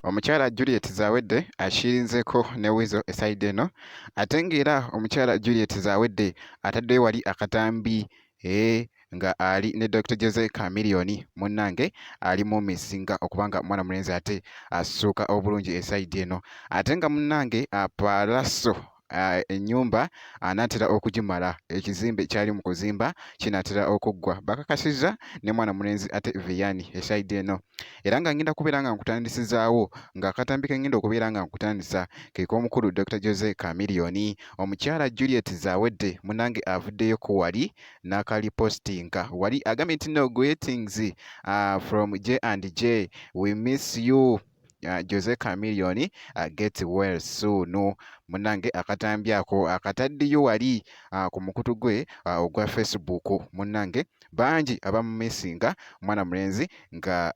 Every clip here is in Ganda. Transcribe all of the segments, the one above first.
Omukyala Juliet Zawedde akirinzeko ne Weasel eside eno ate ng'era omukyala Juliet Zawedde ataddeyo wali akatambi nga ali ne Dr. Jose Chameleone munnange ali mu misinga okubanga mwana mulenzi ate assuuka obulungi eside eno ate nga munnange Paalaso ennyumba anaatera okugimala ekizimbe kyali mu kuzimba kinaatera okuggwa bakakasizza ne mwana mulenzi ate Vianney eside eno era nga ngenda kubeera nga nkutandisizaawo ng'akatambi ke ngenda okubeera nga nkutandisa ke k'omukulu Dr. Jose Chameleone omukyala Juliet Zawedde munnange avuddeyo ku wali n'akalipostinga wali agambye nti no greetings from J&J we miss you Jose Chameleone get well soon munnange akatambi ako akataddeyo wali ku mukutu gwe ogwa Facebook munnange bangi abamumisinga mwana mulenzi nga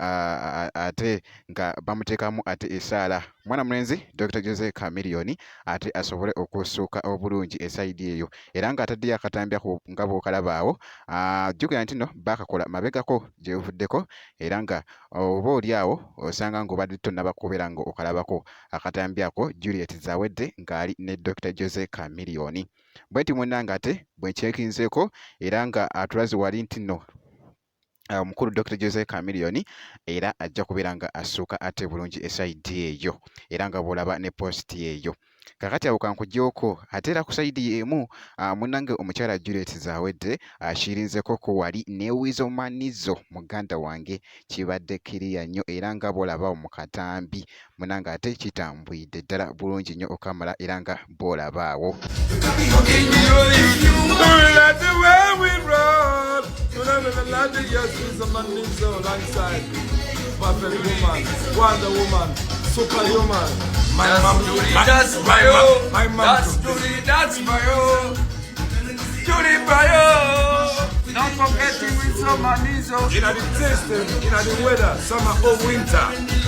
ate nga bamuteekamu ate essaala mwana mulenzi Dr. Jose Chameleone ate asobole okusuuka obulungi esayidi eyo era ng'ataddeyo akatambi ako nga bw'okalaba awo jjukira nti nno baakakola mabegako gye buvuddeko era nga oba oli awo osanga ng'obadde tonnaba kubeera nga okalabako akatambi ako Juliet Zawedde ng'ali ne Dr. Jose Chameleone bwe nti munnange ate bwe nkyekinzeeko era nga atulaze wali nti nno omukulu Dr. Jose Chameleone era ajja kubeera nga assuuka ate bulungi esayidi eyo era nga bw'olaba ne positi eyo kakati awo kankuggyeko ate era ku sayidi emu munnange omukyala Juliet Zawedde akirinzeko ku wali ne Weasel Manizo muganda wange kibadde kiriya nnyo era nga bw'olaba mu katambi munnange ate kitambwidde ddala bulungi nnyo okamala era nga bw'olaba awo Perfect woman, Wonder Woman, Superhuman. My mom, that's Bayo. My mom, that's Julie, that's Bayo. Julie Bayo. Not forgetting with some Manizo. in the taste, in the weather, summer or winter.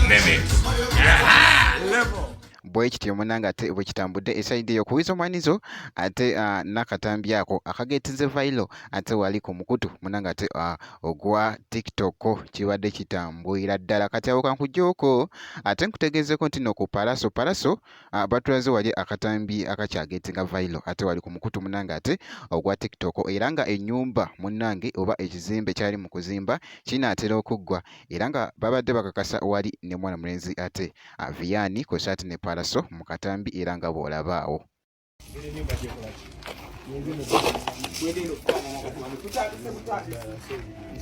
Name it. Level. bwe kityo munnange ate bwe kitambudde esayidi eyo ku Weasel Manizo ate n'akatambi ako akageetize vailo ate wali ku mukutu munnange ate ogwa TikTok kibadde kitambwira ddala kati awo kankuggyeko ate nkutegeezeko nti no ku Paalaso batulaze wali akatambi akakyageetinga vailo ate wali ku mukutu munnange ate ogwa TikTok era nga ennyumba munnange oba ekizimbe kyali mu kuzimba kinaatera okuggwa era nga babadde bakakasa wali ne mwana mulenzi ate Vianney kw'ossa ate ne Paalaso mu katambi era nga bw'olaba awo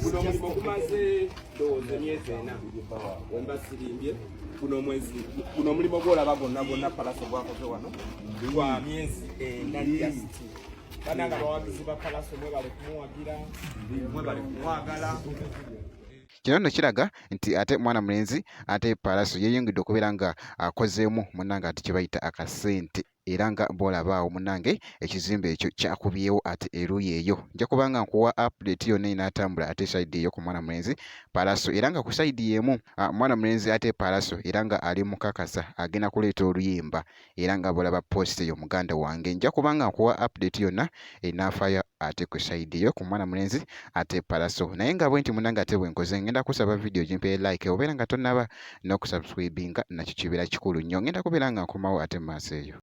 guno omulimu gumaze ndowooza emyezi ena wemba sirimbye guno omulimu gwolaba gwonna Paalaso gwakoze wano gwa myezi ena jasiti bananga bawagizi ba Paalaso mwebale kumuwagira mwebale kumwagala kino nno kiraga nti ate mwana mulenzi ate Paalaso yeeyongedde okubeera nga akozeemu munnange ate kye bayita akasente era nga bw'olaba awo munnange ekizimbe ekyo kyakubyewo ate eruuyi eyo nja kuba nga nkuwa update yonna inaatambula ate sayidi eyo ku mwana mulenzi Paalaso era nga ku sayidi y'emu mwana mulenzi ate Paalaso era nga ali mukakasa agenda kuleeta oluyimba era nga bw'olaba post eyo muganda wange nja kuba nga nkuwa update yonna enaafaayo ate ku sayidi eyo ku mwana mulenzi ate Paalaso naye nga bwe nti munnange ate bwe nkoze ngenda kusaba vidiyo gimpe like obeera nga tonnaba n'okusubscribinga nakyo kibeera kikulu nnyo ngenda kubeera nga nkomawo ate mu maaso eyo